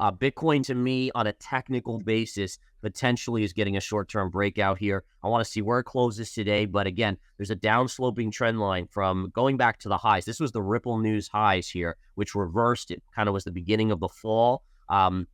Bitcoin, to me, on a technical basis, potentially is getting a short-term breakout here. I want to see where it closes today. But again, there's a downsloping trend line from going back to the highs. This was the Ripple News highs here, which reversed it. Kind of was the beginning of the fall.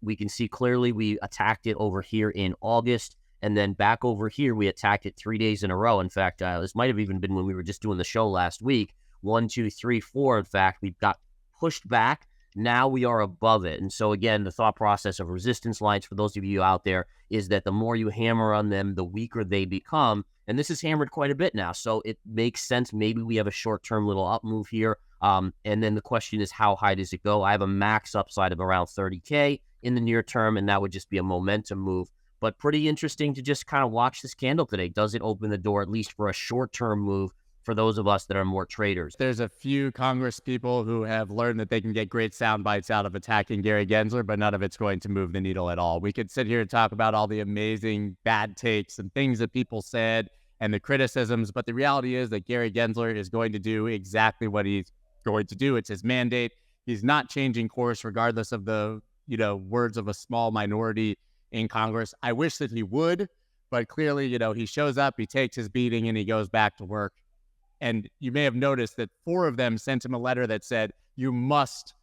We can see clearly we attacked it over here in August. And then back over here, we attacked it 3 days in a row. In fact, this might have even been when we were just doing the show last week. 1, 2, 3, 4. In fact, we got pushed back. Now we are above it. And so again, the thought process of resistance lines for those of you out there is that the more you hammer on them, the weaker they become. And this is hammered quite a bit now. So it makes sense. Maybe we have a short-term little up move here. And then the question is, how high does it go? I have a max upside of around 30K in the near term, and that would just be a momentum move. But pretty interesting to just kind of watch this candle today. Does it open the door, at least for a short-term move, for those of us that are more traders? There's a few Congress people who have learned that they can get great sound bites out of attacking Gary Gensler, but none of it's going to move the needle at all. We could sit here and talk about all the amazing bad takes and things that people said and the criticisms, but the reality is that Gary Gensler is going to do exactly what he's going to do. It's his mandate. He's not changing course regardless of the, words of a small minority in Congress. I wish that he would, but clearly, he shows up, he takes his beating, and he goes back to work. And you may have noticed that 4 of them sent him a letter that said, you must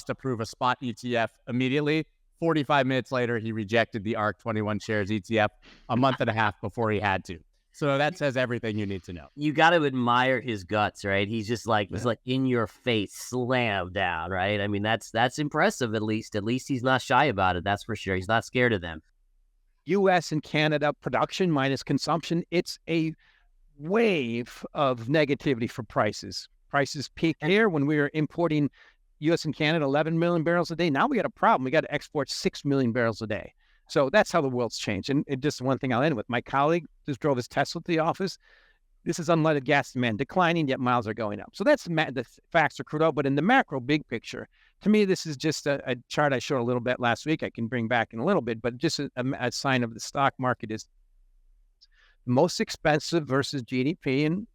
approve a spot ETF immediately. 45 minutes later, he rejected the ARK21 shares ETF a month and a half before he had to. So that says everything you need to know. You got to admire his guts, right? He's just like, he's like in your face, slam down, right? I mean, that's impressive. At least he's not shy about it. That's for sure. He's not scared of them. U.S. and Canada production minus consumption. It's a wave of negativity for prices. Prices peaked here when we were importing U.S. and Canada 11 million barrels a day. Now we got a problem. We got to export 6 million barrels a day. So that's how the world's changed. And just one thing I'll end with. My colleague just drove his Tesla to the office. This is unleaded gas demand declining, yet miles are going up. So that's the facts are crude out. But in the macro big picture, to me, this is just a chart I showed a little bit last week. I can bring back in a little bit, but just a sign of the stock market is most expensive versus GDP in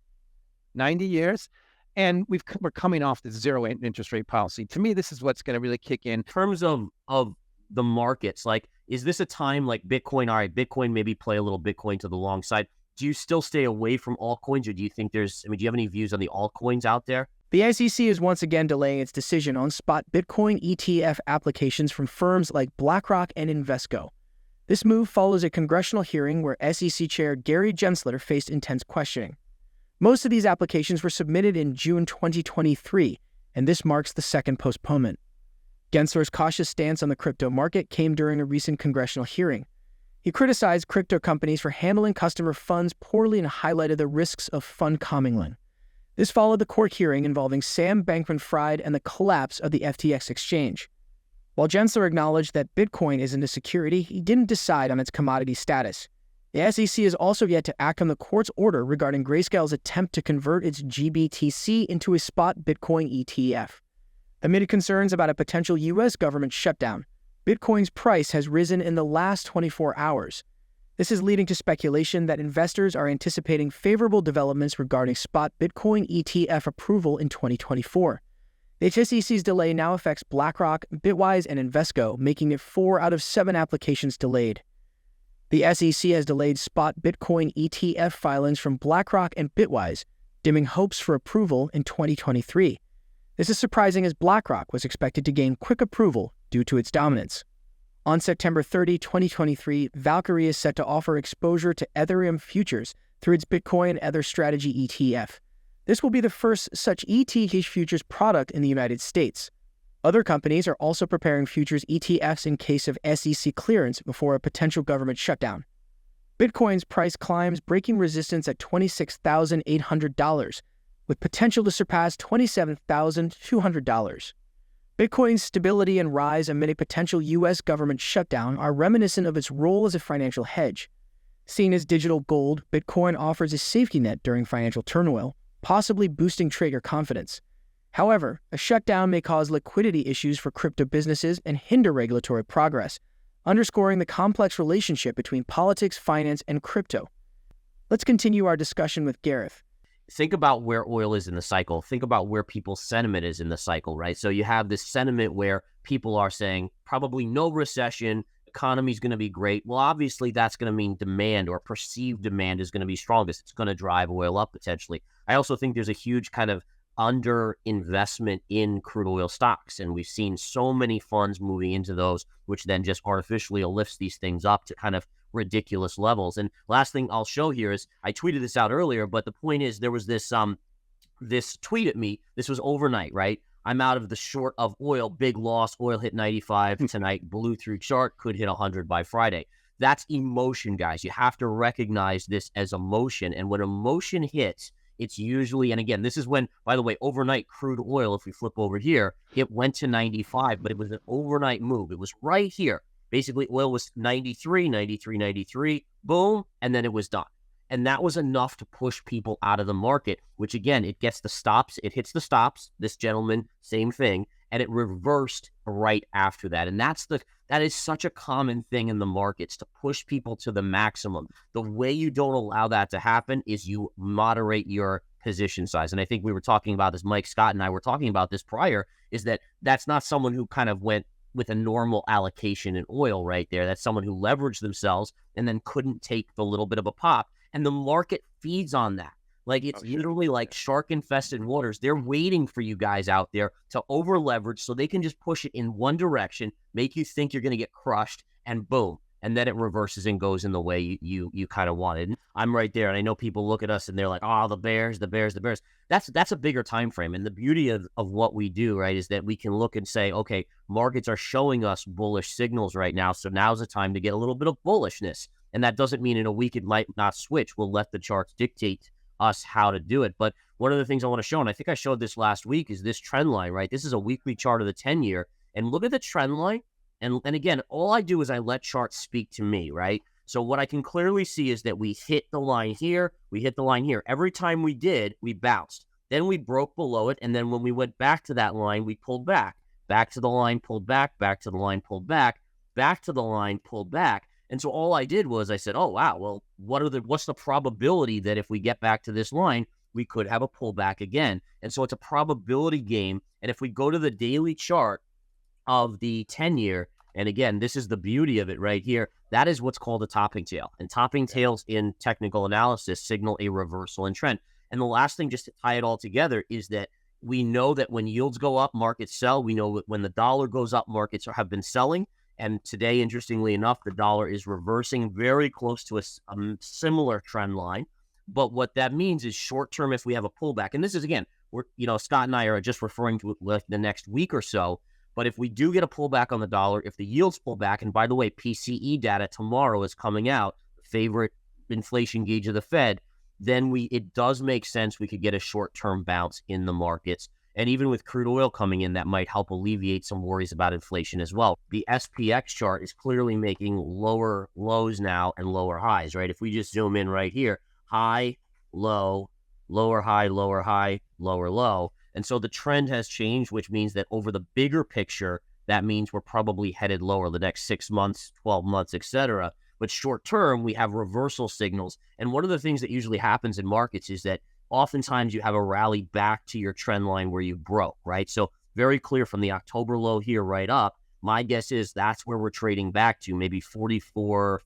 90 years. And we're coming off the zero interest rate policy. To me, this is what's going to really kick in. In terms of the markets, like, is this a time like Bitcoin? All right, Bitcoin, maybe play a little Bitcoin to the long side. Do you still stay away from altcoins, or do you think do you have any views on the altcoins out there? The SEC is once again delaying its decision on spot Bitcoin ETF applications from firms like BlackRock and Invesco. This move follows a congressional hearing where SEC Chair Gary Gensler faced intense questioning. Most of these applications were submitted in June 2023, and this marks the second postponement. Gensler's cautious stance on the crypto market came during a recent congressional hearing. He criticized crypto companies for handling customer funds poorly and highlighted the risks of fund commingling. This followed the court hearing involving Sam Bankman-Fried and the collapse of the FTX exchange. While Gensler acknowledged that Bitcoin isn't a security, he didn't decide on its commodity status. The SEC has also yet to act on the court's order regarding Grayscale's attempt to convert its GBTC into a spot Bitcoin ETF. Amid concerns about a potential U.S. government shutdown, Bitcoin's price has risen in the last 24 hours. This is leading to speculation that investors are anticipating favorable developments regarding spot Bitcoin ETF approval in 2024. The SEC's delay now affects BlackRock, Bitwise, and Invesco, making it 4 out of 7 applications delayed. The SEC has delayed spot Bitcoin ETF filings from BlackRock and Bitwise, dimming hopes for approval in 2023. This is surprising as BlackRock was expected to gain quick approval due to its dominance. On September 30, 2023, Valkyrie is set to offer exposure to Ethereum futures through its Bitcoin Ether Strategy ETF. This will be the first such ETH futures product in the United States. Other companies are also preparing futures ETFs in case of SEC clearance before a potential government shutdown. Bitcoin's price climbs, breaking resistance at $26,800, with potential to surpass $27,200. Bitcoin's stability and rise amid a potential U.S. government shutdown are reminiscent of its role as a financial hedge. Seen as digital gold, Bitcoin offers a safety net during financial turmoil, possibly boosting trader confidence. However, a shutdown may cause liquidity issues for crypto businesses and hinder regulatory progress, underscoring the complex relationship between politics, finance, and crypto. Let's continue our discussion with Gareth. Think about where oil is in the cycle. Think about where people's sentiment is in the cycle, right? So you have this sentiment where people are saying probably no recession, economy's going to be great. Well, obviously that's going to mean demand or perceived demand is going to be strongest. It's going to drive oil up potentially. I also think there's a huge kind of under investment in crude oil stocks. And we've seen so many funds moving into those, which then just artificially lifts these things up to kind of ridiculous levels. And last thing I'll show here is I tweeted this out earlier, but the point is there was this tweet at me. This was overnight, right? I'm out of the short of oil, big loss. Oil hit 95 tonight, blew through chart, could hit 100 by Friday. That's emotion, guys. You have to recognize this as emotion. And when emotion hits, it's usually, and again, this is when, by the way, overnight crude oil, if we flip over here, it went to 95, but it was an overnight move. It was right here. Basically, oil was 93, 93, 93, boom, and then it was done. And that was enough to push people out of the market, which again, it gets the stops. It hits the stops. This gentleman, same thing. And it reversed right after that. And that is such a common thing in the markets, to push people to the maximum. The way you don't allow that to happen is you moderate your position size. And I think we were talking about this, Mike Scott and I were talking about this prior, is that that's not someone who kind of went with a normal allocation in oil right there. That's someone who leveraged themselves and then couldn't take the little bit of a pop. And the market feeds on that. Like it's literally like shark-infested waters. They're waiting for you guys out there to over-leverage so they can just push it in one direction, make you think you're going to get crushed, and boom. And then it reverses and goes in the way you kind of wanted. I'm right there, and I know people look at us and they're like, oh, the bears, the bears, the bears. That's a bigger time frame. And the beauty of what we do, right, is that we can look and say, okay, markets are showing us bullish signals right now, so now's the time to get a little bit of bullishness. And that doesn't mean in a week it might not switch. We'll let the charts dictate us how to do it. But one of the things I want to show, and I think I showed this last week, is this trend line, right? This is a weekly chart of the 10-year. And look at the trend line. And again, all I do is I let charts speak to me, right? So what I can clearly see is that we hit the line here. We hit the line here. Every time we did, we bounced. Then we broke below it. And then when we went back to that line, we pulled back. Back to the line, pulled back. Back to the line, pulled back. Back to the line, pulled back. And so all I did was I said, oh, wow, well, what's the probability that if we get back to this line, we could have a pullback again? And so it's a probability game. And if we go to the daily chart of the 10-year, and again, this is the beauty of it right here, that is what's called a topping tail. And topping tails in technical analysis signal a reversal in trend. And the last thing, just to tie it all together, is that we know that when yields go up, markets sell. We know that when the dollar goes up, markets have been selling. And today, interestingly enough, the dollar is reversing very close to a similar trend line. But what that means is short term, if we have a pullback, and this is, again, Scott and I are just referring to it like the next week or so. But if we do get a pullback on the dollar, if the yields pull back, and by the way, PCE data tomorrow is coming out, favorite inflation gauge of the Fed, then it does make sense we could get a short-term bounce in the markets. And even with crude oil coming in, that might help alleviate some worries about inflation as well. The SPX chart is clearly making lower lows now and lower highs, right? If we just zoom in right here, high, low, lower high, lower high, lower low. And so the trend has changed, which means that over the bigger picture, that means we're probably headed lower the next 6 months, 12 months, etc. But short term, we have reversal signals. And one of the things that usually happens in markets is that oftentimes you have a rally back to your trend line where you broke, right? So very clear from the October low here right up, my guess is that's where we're trading back to, maybe 44.50,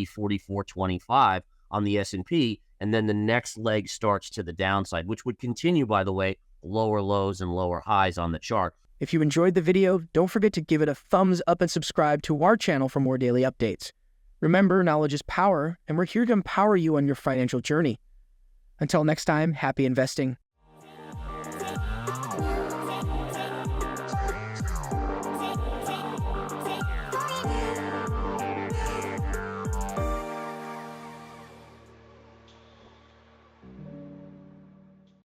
44.25 on the S&P. And then the next leg starts to the downside, which would continue, by the way, lower lows and lower highs on the chart. If you enjoyed the video, don't forget to give it a thumbs up and subscribe to our channel for more daily updates. Remember, knowledge is power, and we're here to empower you on your financial journey. Until next time, happy investing.